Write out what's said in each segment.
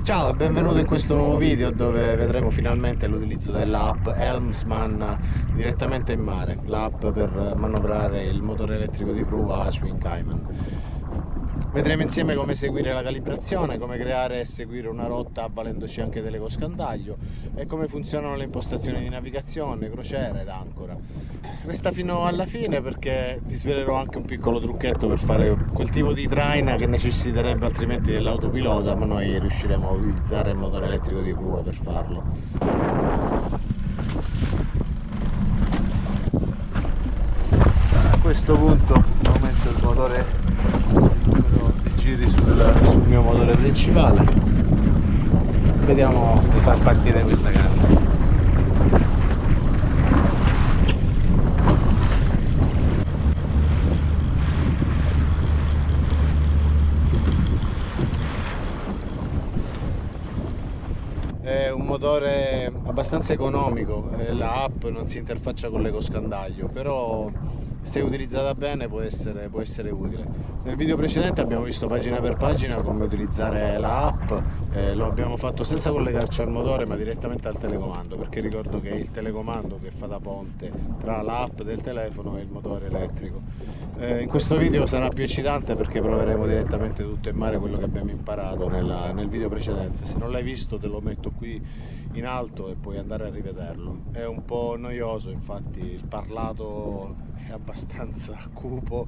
Ciao e benvenuto in questo nuovo video dove vedremo finalmente l'utilizzo dell'app Helmsman direttamente in mare, l'app per manovrare il motore elettrico di prua Swing Cayman. Vedremo insieme come seguire la calibrazione, come creare e seguire una rotta avvalendoci anche dell'ecoscandaglio e come funzionano le impostazioni di navigazione, crociera ed ancora. Resta fino alla fine perché ti svelerò anche un piccolo trucchetto per fare quel tipo di traina che necessiterebbe altrimenti dell'autopilota, ma noi riusciremo a utilizzare il motore elettrico di prua per farlo. A questo punto aumento il motore, numero di giri sul mio motore principale. Vediamo di far partire questa canna. È un motore abbastanza economico, la app non si interfaccia con l'ecoscandaglio, però se utilizzata bene può essere utile. Nel video precedente abbiamo visto pagina per pagina come utilizzare la app, lo abbiamo fatto senza collegarci al motore ma direttamente al telecomando, perché ricordo che è il telecomando che fa da ponte tra l'app del telefono e il motore elettrico. In questo video sarà più eccitante perché proveremo direttamente tutto in mare quello che abbiamo imparato nel video precedente. Se non l'hai visto te lo metto qui in alto e puoi andare a rivederlo. È un po' noioso, infatti il parlato è abbastanza cupo,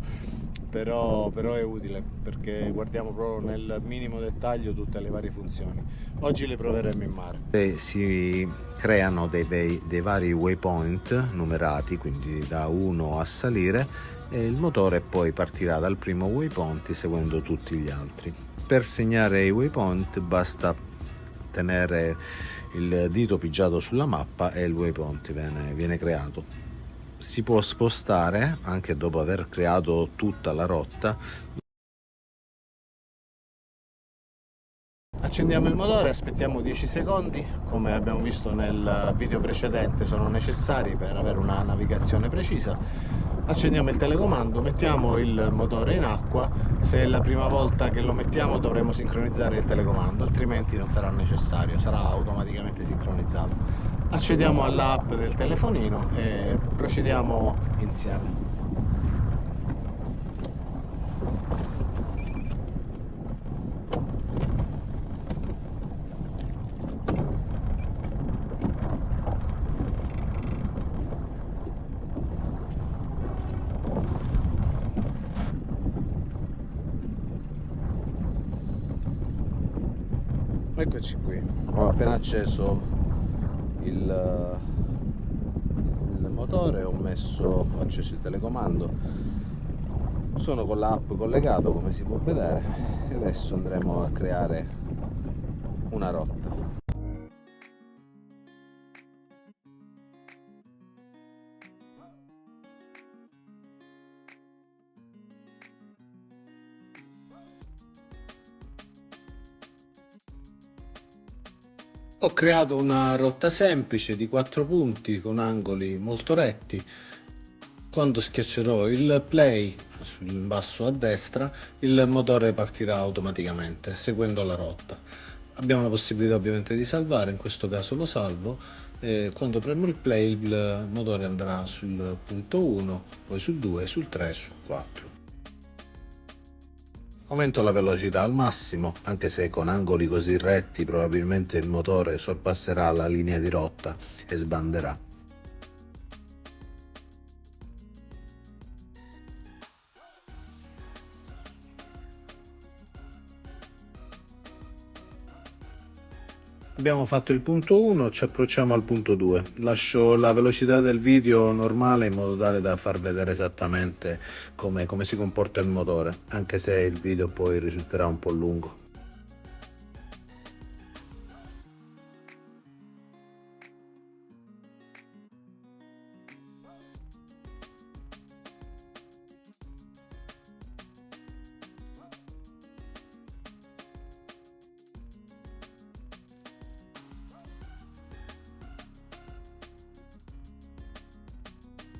però è utile perché guardiamo proprio nel minimo dettaglio tutte le varie funzioni. Oggi le proveremo in mare. Si creano dei vari waypoint numerati, quindi da 1 a salire, e il motore poi partirà dal primo waypoint seguendo tutti gli altri. Per segnare i waypoint basta tenere il dito pigiato sulla mappa e il waypoint viene creato. Si può spostare anche dopo aver creato tutta la rotta. Accendiamo il motore, aspettiamo 10 secondi, come abbiamo visto nel video precedente sono necessari per avere una navigazione precisa. Accendiamo il telecomando, mettiamo il motore in acqua. Se è la prima volta che lo mettiamo dovremo sincronizzare il telecomando, altrimenti non sarà necessario, sarà automaticamente sincronizzato. Accediamo all'app del telefonino e procediamo insieme. Eccoci qui, ho appena acceso il motore, ho acceso il telecomando, sono con l'app collegato come si può vedere e adesso andremo a creare una rotta. Ho creato una rotta semplice di 4 punti con angoli molto retti. Quando schiaccerò il play in basso a destra, il motore partirà automaticamente seguendo la rotta. Abbiamo la possibilità ovviamente di salvare, in questo caso lo salvo. Quando premo il play il motore andrà sul punto 1, poi sul 2, sul 3, sul 4. Aumento la velocità al massimo, anche se con angoli così retti probabilmente il motore sorpasserà la linea di rotta e sbanderà. Abbiamo fatto il punto 1, ci approcciamo al punto 2. Lascio la velocità del video normale in modo tale da far vedere esattamente come si comporta il motore, anche se il video poi risulterà un po' lungo.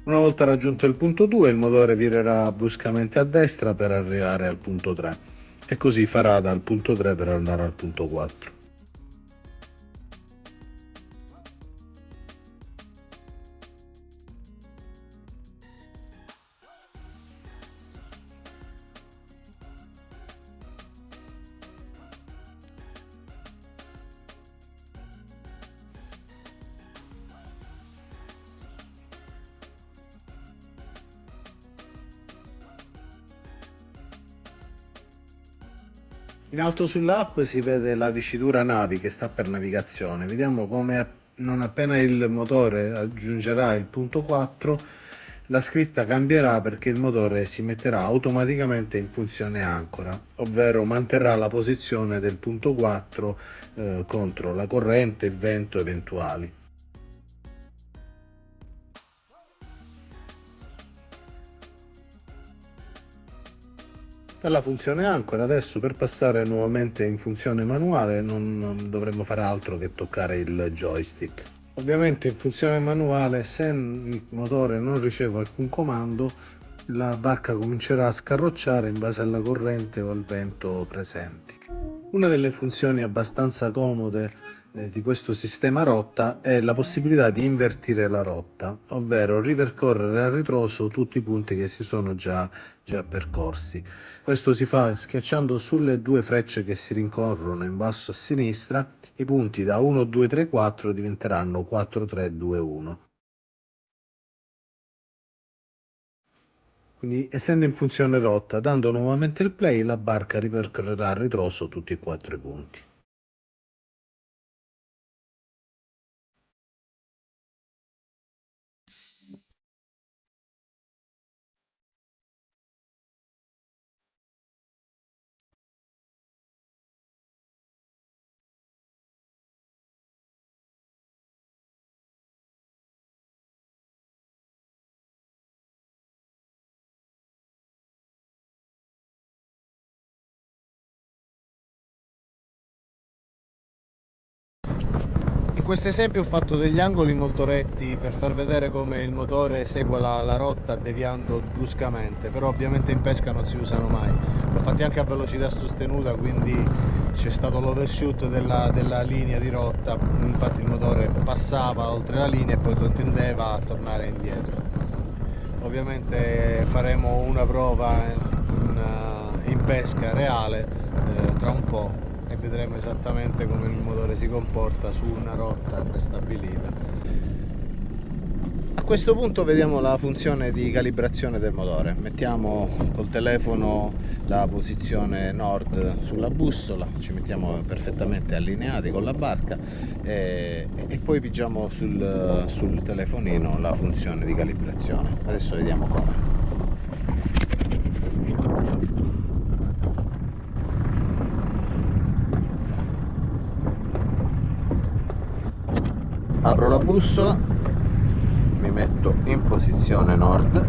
Una volta raggiunto il punto 2, il motore virerà bruscamente a destra per arrivare al punto 3 e così farà dal punto 3 per andare al punto 4. In alto sull'app si vede la dicitura navi che sta per navigazione. Vediamo come non appena il motore aggiungerà il punto 4, la scritta cambierà perché il motore si metterà automaticamente in funzione ancora, ovvero manterrà la posizione del punto 4 contro la corrente e vento eventuali. Dalla funzione ancora adesso, per passare nuovamente in funzione manuale, non dovremo fare altro che toccare il joystick. Ovviamente in funzione manuale, se il motore non riceve alcun comando, la barca comincerà a scarrocciare in base alla corrente o al vento presenti. Una delle funzioni abbastanza comode di questo sistema rotta è la possibilità di invertire la rotta, ovvero ripercorrere a ritroso tutti i punti che si sono già percorsi. Questo si fa schiacciando sulle due frecce che si rincorrono in basso a sinistra. I punti da 1, 2, 3, 4 diventeranno 4, 3, 2, 1. Quindi, essendo in funzione rotta, dando nuovamente il play, la barca ripercorrerà a ritroso tutti e quattro i punti. In questo esempio ho fatto degli angoli molto retti per far vedere come il motore segua la rotta deviando bruscamente, però ovviamente in pesca non si usano mai. L'ho fatti anche a velocità sostenuta, quindi c'è stato l'overshoot della linea di rotta, infatti il motore passava oltre la linea e poi tendeva a tornare indietro. Ovviamente faremo una prova in pesca reale tra un po' e vedremo esattamente come il motore si comporta su una rotta prestabilita. A questo punto vediamo la funzione di calibrazione del motore. Mettiamo col telefono la posizione nord sulla bussola, ci mettiamo perfettamente allineati con la barca e poi pigiamo sul telefonino la funzione di calibrazione. Adesso vediamo come. Apro la bussola, mi metto in posizione nord,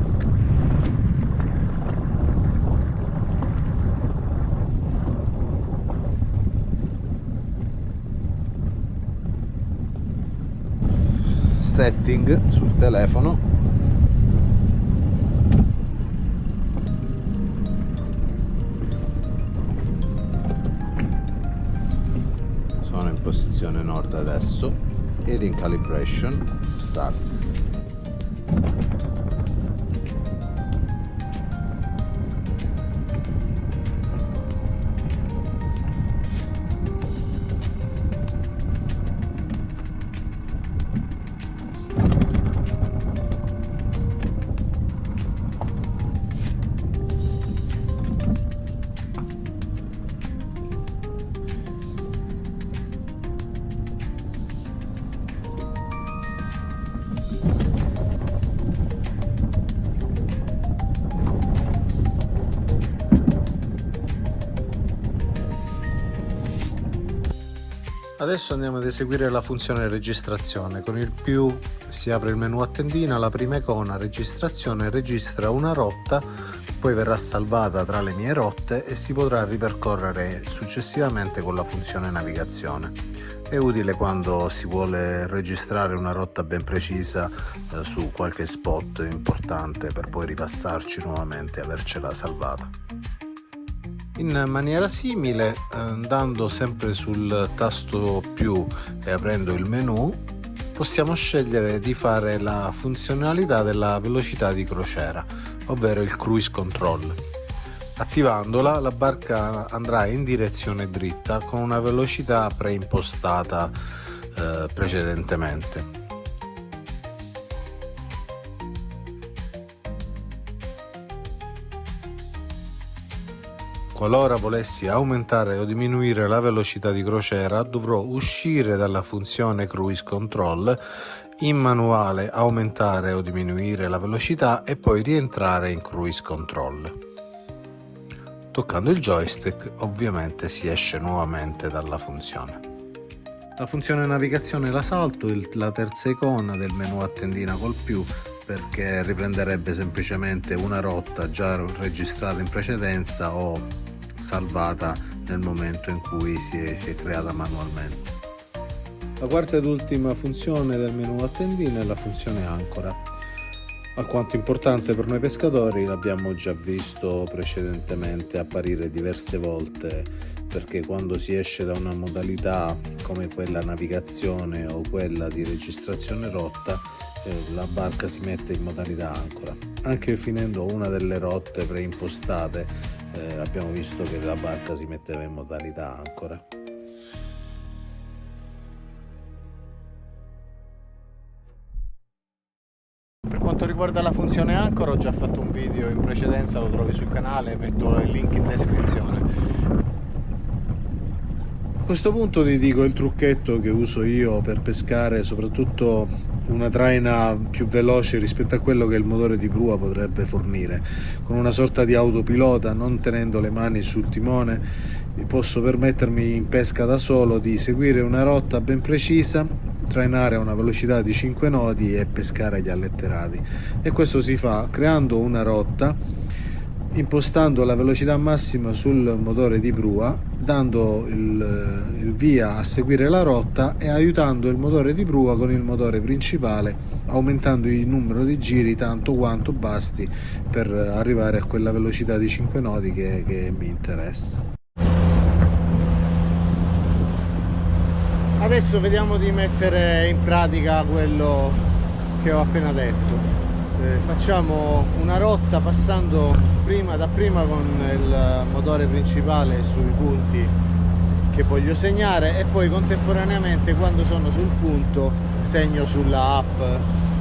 setting sul telefono, sono in posizione nord adesso ed in calibration, start. Adesso andiamo ad eseguire la funzione registrazione. Con il più si apre il menu a tendina, la prima icona registrazione registra una rotta, poi verrà salvata tra le mie rotte e si potrà ripercorrere successivamente con la funzione navigazione. È utile quando si vuole registrare una rotta ben precisa su qualche spot importante per poi ripassarci nuovamente e avercela salvata. In maniera simile, andando sempre sul tasto più e aprendo il menu, possiamo scegliere di fare la funzionalità della velocità di crociera, ovvero il cruise control. Attivandola, la barca andrà in direzione dritta con una velocità preimpostata precedentemente. Qualora volessi aumentare o diminuire la velocità di crociera, dovrò uscire dalla funzione Cruise Control, in manuale aumentare o diminuire la velocità e poi rientrare in Cruise Control. Toccando il joystick ovviamente si esce nuovamente dalla funzione. La funzione navigazione la salto, la terza icona del menu a tendina col più, perché riprenderebbe semplicemente una rotta già registrata in precedenza o salvata nel momento in cui si è creata manualmente. La quarta ed ultima funzione del menu a tendina è la funzione ancora. Alquanto importante per noi pescatori, l'abbiamo già visto precedentemente apparire diverse volte, perché quando si esce da una modalità come quella navigazione o quella di registrazione rotta, la barca si mette in modalità ancora. Anche finendo una delle rotte preimpostate, abbiamo visto che la barca si metteva in modalità ancora. Per quanto riguarda la funzione ancora, ho già fatto un video in precedenza, lo trovi sul canale, metto il link in descrizione. A questo punto ti dico il trucchetto che uso io per pescare, soprattutto una traina più veloce rispetto a quello che il motore di prua potrebbe fornire. Con una sorta di autopilota, non tenendo le mani sul timone, posso permettermi in pesca da solo di seguire una rotta ben precisa, trainare a una velocità di 5 nodi e pescare gli alletterati. E questo si fa creando una rotta, impostando la velocità massima sul motore di prua, dando il via a seguire la rotta e aiutando il motore di prua con il motore principale, aumentando il numero di giri tanto quanto basti per arrivare a quella velocità di 5 nodi che mi interessa. Adesso vediamo di mettere in pratica quello che ho appena detto. Facciamo una rotta passando prima con il motore principale sui punti che voglio segnare e poi contemporaneamente, quando sono sul punto, segno sulla app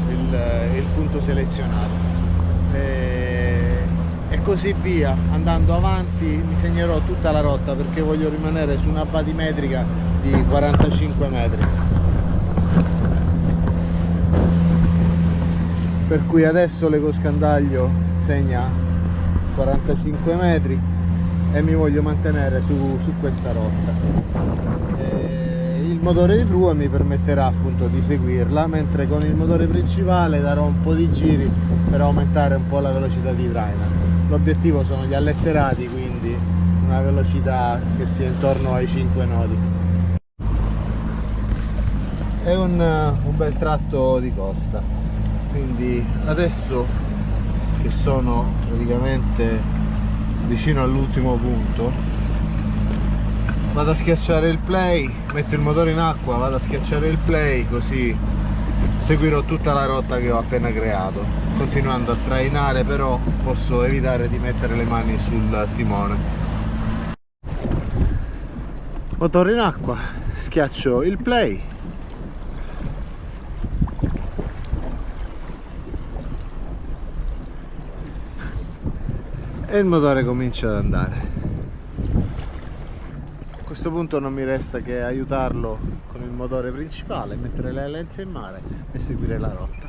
il punto selezionato e così via. Andando avanti mi segnerò tutta la rotta, perché voglio rimanere su una batimetrica di 45 metri. Per cui adesso l'ecoscandaglio segna 45 metri e mi voglio mantenere su questa rotta. Il motore di prua mi permetterà appunto di seguirla, mentre con il motore principale darò un po' di giri per aumentare un po' la velocità di traina. L'obiettivo sono gli alletterati, quindi una velocità che sia intorno ai 5 nodi. È un bel tratto di costa. Quindi adesso che sono praticamente vicino all'ultimo punto, vado a schiacciare il play, metto il motore in acqua, vado a schiacciare il play, così seguirò tutta la rotta che ho appena creato. Continuando a trainare però posso evitare di mettere le mani sul timone. Motore in acqua, schiaccio il play. E il motore comincia ad andare. A questo punto non mi resta che aiutarlo con il motore principale, mettere le lenze in mare e seguire la rotta.